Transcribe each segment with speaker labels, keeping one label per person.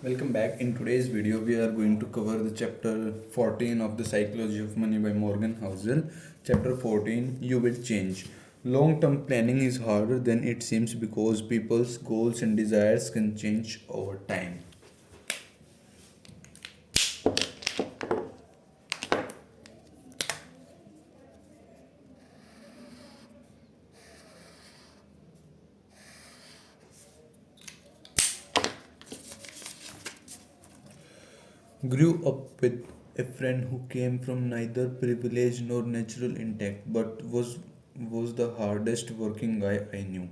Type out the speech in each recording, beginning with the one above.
Speaker 1: Welcome back. In today's video, we are going to cover the chapter 14 of the Psychology of Money by Morgan Housel. Chapter 14, You Will Change. Long term planning is harder than it seems because people's goals and desires can change over time. Grew up with a friend who came from neither privilege nor natural intellect but was the hardest working guy I knew.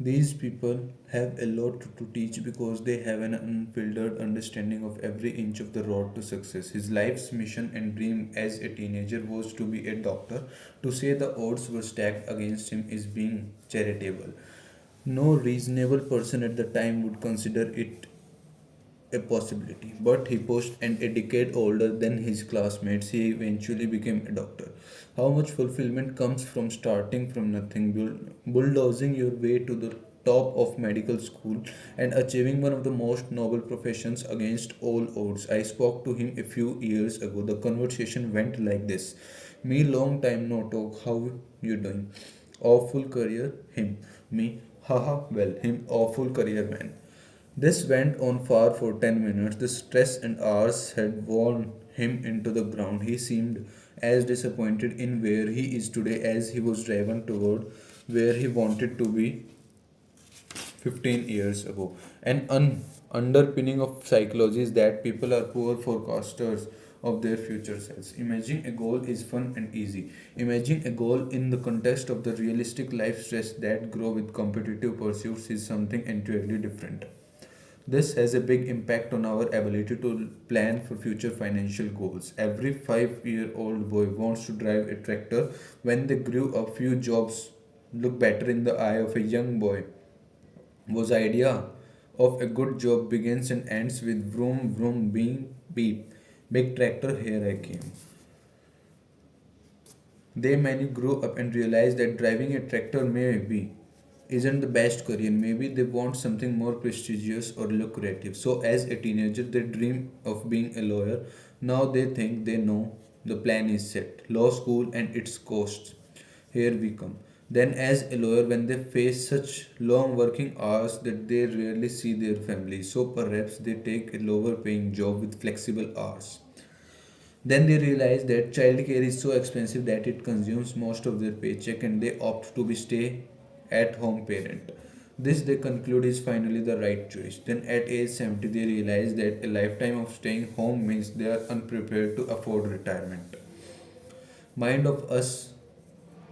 Speaker 1: These people have a lot to teach because they have an unfiltered understanding of every inch of the road to success. His life's mission and dream as a teenager was to be a doctor. To say the odds were stacked against him is being charitable. No reasonable person at the time would consider it a possibility. But he pushed, and a decade older than his classmates, he eventually became a doctor. How much fulfillment comes from starting from nothing, bulldozing your way to the top of medical school, and achieving one of the most noble professions against all odds. I spoke to him a few years ago. The conversation went like this: Me, long time no talk. How you doing? Awful career. Him. Me. Haha. Well, him. Awful career, man. This went on for 10 minutes. The stress and hours had worn him into the ground. He seemed as disappointed in where he is today as he was driven toward where he wanted to be 15 years ago. An underpinning of psychology is that people are poor forecasters of their future selves. Imagining a goal is fun and easy. Imagining a goal in the context of the realistic life stress that grow with competitive pursuits is something entirely different. This has a big impact on our ability to plan for future financial goals. Every 5-year-old boy wants to drive a tractor. When they grew up, few jobs look better in the eye of a young boy. Was idea of a good job begins and ends with vroom vroom being beep. Big tractor, here I came. They many grow up and realize that driving a tractor may be isn't the best career. Maybe they want something more prestigious or lucrative. So as a teenager they dream of being a lawyer. Now they think they know the plan is set. Law school and its costs. Here we come. Then as a lawyer when they face such long working hours that they rarely see their family. So perhaps they take a lower paying job with flexible hours. Then they realize that childcare is so expensive that it consumes most of their paycheck and they opt to be stay at home parent. This they conclude is finally the right choice. Then at age 70 they realize that a lifetime of staying home means they are unprepared to afford retirement. Mind of us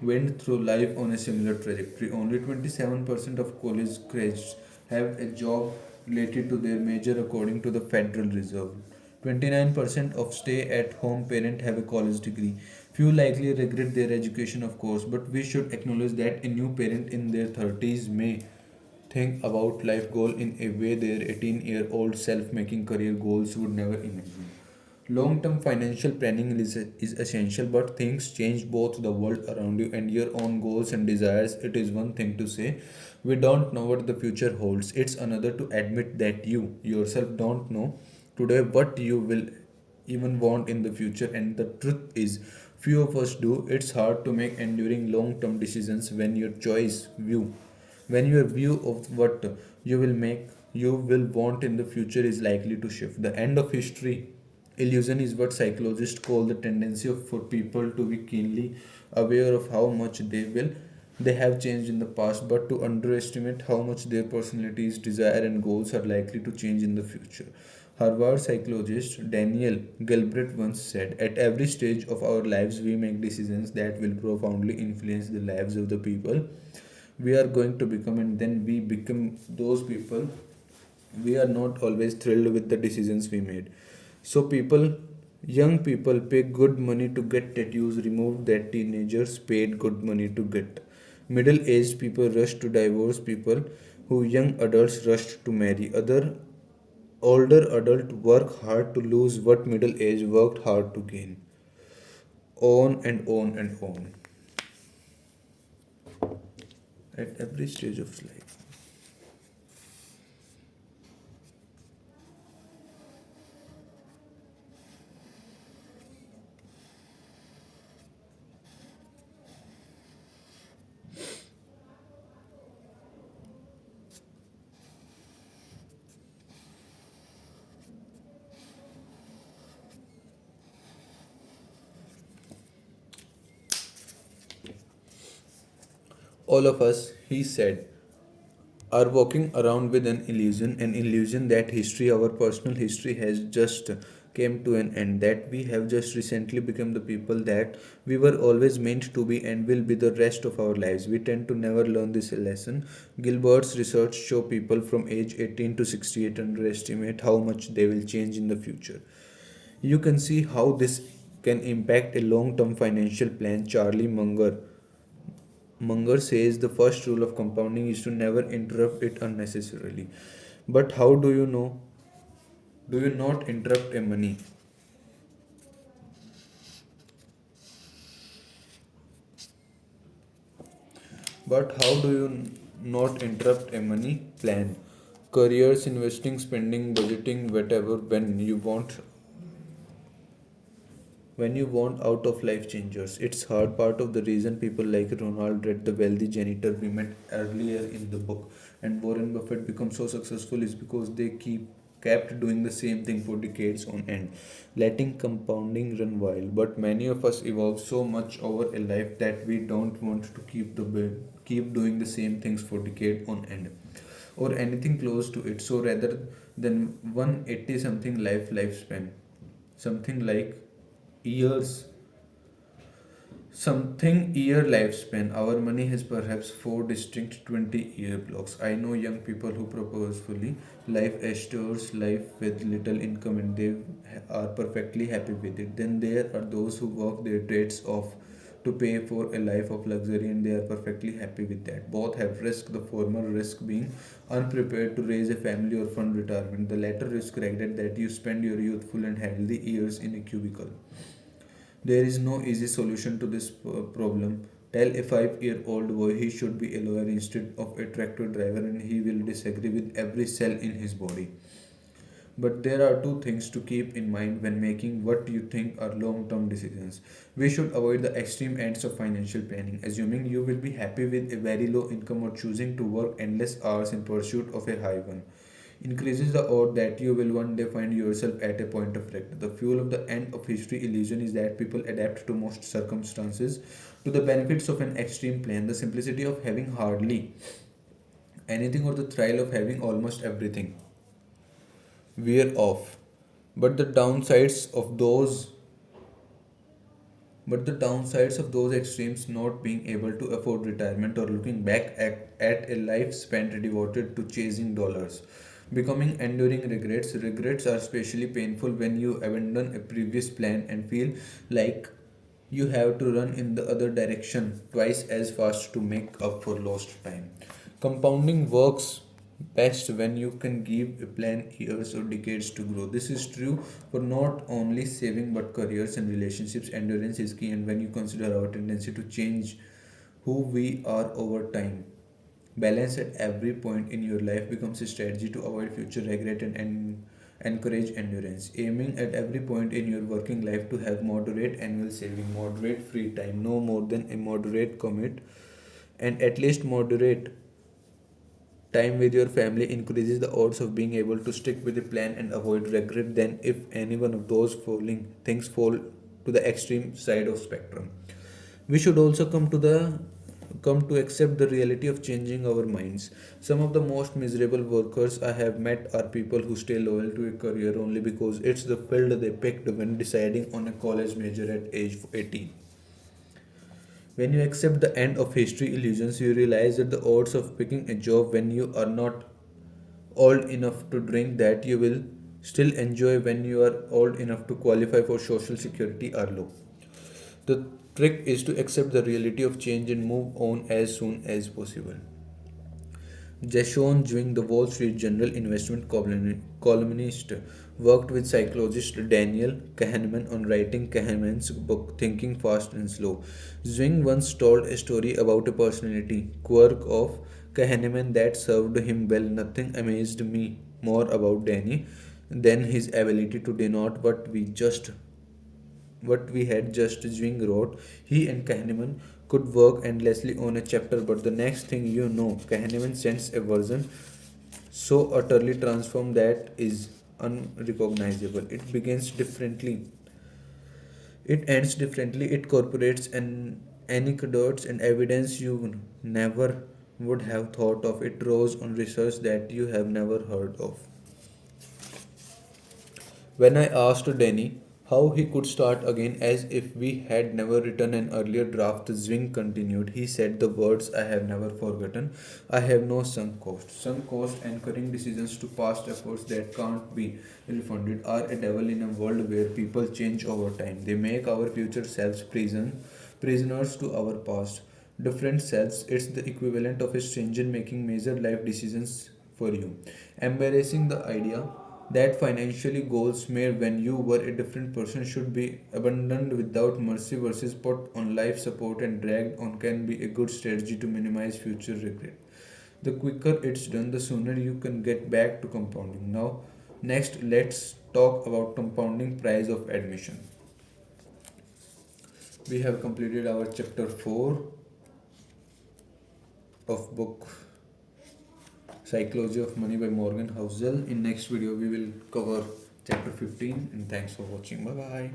Speaker 1: went through life on a similar trajectory. Only 27% of college graduates have a job related to their major according to the Federal Reserve. 29% of stay-at-home parents have a college degree. Few likely regret their education, of course, but we should acknowledge that a new parent in their 30s may think about life goal in a way their 18-year-old self-making career goals would never imagine. Long-term financial planning is essential, but things change both the world around you and your own goals and desires. It is one thing to say we don't know what the future holds. It's another to admit that you yourself don't know today what you will even want in the future. And the truth is, few of us do. It's hard to make enduring long-term decisions when your view of what you will want in the future is likely to shift. The end of history illusion is what psychologists call the tendency for people to be keenly aware of how much they have changed in the past, but to underestimate how much their personalities, desire, and goals are likely to change in the future. Harvard psychologist Daniel Gilbert once said, "At every stage of our lives, we make decisions that will profoundly influence the lives of the people we are going to become, and then we become those people. We are not always thrilled with the decisions we made. So young people pay good money to get tattoos removed that teenagers paid good money to get. Middle-aged people rush to divorce people who young adults rushed to marry. Other older adults work hard to lose what middle-aged worked hard to gain. On and on and on. At every stage of life. All of us, he said, are walking around with an illusion that history, our personal history, has just came to an end, that we have just recently become the people that we were always meant to be and will be the rest of our lives. We tend to never learn this lesson. Gilbert's research show people from age 18 to 68 underestimate how much they will change in the future. You can see how this can impact a long-term financial plan. Munger says the first rule of compounding is to never interrupt it unnecessarily. But how do you know? Do you not interrupt a money? But how do you not interrupt a money plan? Careers, investing, spending, budgeting, whatever, when you want out of life changers. It's hard. Part of the reason people like Ronald Read, the wealthy janitor we met earlier in the book, and Warren Buffett become so successful is because they kept doing the same thing for decades on end, letting compounding run wild. But many of us evolve so much over a life that we don't want to keep doing the same things for decade on end or anything close to it. So rather than 180 something lifespan, something like years something year lifespan, our money has perhaps four distinct 20-year blocks. I know young people who purposefully life assures life with little income and they are perfectly happy with it. Then there are those who work their trades off to pay for a life of luxury and they are perfectly happy with that. Both have risk, the former risk being unprepared to raise a family or fund retirement, the latter risk regret that you spend your youthful and healthy years in a cubicle. There is no easy solution to this problem. Tell a 5-year-old boy he should be a lawyer instead of a tractor driver and he will disagree with every cell in his body. But there are two things to keep in mind when making what you think are long term decisions. We should avoid the extreme ends of financial planning, assuming you will be happy with a very low income or choosing to work endless hours in pursuit of a high one. Increases the odds that you will one day find yourself at a point of wreck. The fuel of the end of history illusion is that people adapt to most circumstances, to the benefits of an extreme plan, the simplicity of having hardly anything, or the thrill of having almost everything wear off. But the downsides of those but the downsides of those extremes, not being able to afford retirement or looking back at a life spent devoted to chasing dollars, becoming enduring regrets. Regrets are especially painful when you abandon a previous plan and feel like you have to run in the other direction twice as fast to make up for lost time. Compounding works best when you can give a plan years or decades to grow. This is true for not only saving but careers and relationships. Endurance is key, and when you consider our tendency to change who we are over time, balance at every point in your life becomes a strategy to avoid future regret and encourage endurance. Aiming at every point in your working life to have moderate annual saving, moderate free time, no more than a moderate commit, and at least moderate time with your family increases the odds of being able to stick with the plan and avoid regret than if any one of those falling things fall to the extreme side of spectrum. We should also come to accept the reality of changing our minds. Some of the most miserable workers I have met are people who stay loyal to a career only because it's the field they picked when deciding on a college major at age 18. When you accept the end of history illusions, you realize that the odds of picking a job when you are not old enough to drink that you will still enjoy when you are old enough to qualify for social security are low. The trick is to accept the reality of change and move on as soon as possible. Jashon Zwing, the Wall Street Journal investment columnist, worked with psychologist Daniel Kahneman on writing Kahneman's book Thinking Fast and Slow. Zwing once told a story about a personality quirk of Kahneman that served him well. Nothing amazed me more about Danny than his ability to denote what we had just Zwing wrote. He and Kahneman could work endlessly on a chapter, but the next thing you know, Kahneman sends a version so utterly transformed that is unrecognizable. It ends differently, it corporates anecdotes and evidence you never would have thought of. It draws on research that you have never heard of. When I asked Danny how he could start again as if we had never written an earlier draft, the Zwing continued. He said the words I have never forgotten. I have no sunk cost. Sunk cost anchoring decisions to past efforts that can't be refunded are a devil in a world where people change over time. They make our future selves prisoners to our past. Different selves, it's the equivalent of a stranger making major life decisions for you. Embracing the idea that financially goals made when you were a different person should be abandoned without mercy versus put on life support and dragged on can be a good strategy to minimize future regret. The quicker it's done, the sooner you can get back to compounding. Now, next, let's talk about compounding price of admission. We have completed our chapter 4 of book Psychology of Money by Morgan Housel. In next video, we will cover chapter 15 and thanks for watching. Bye bye.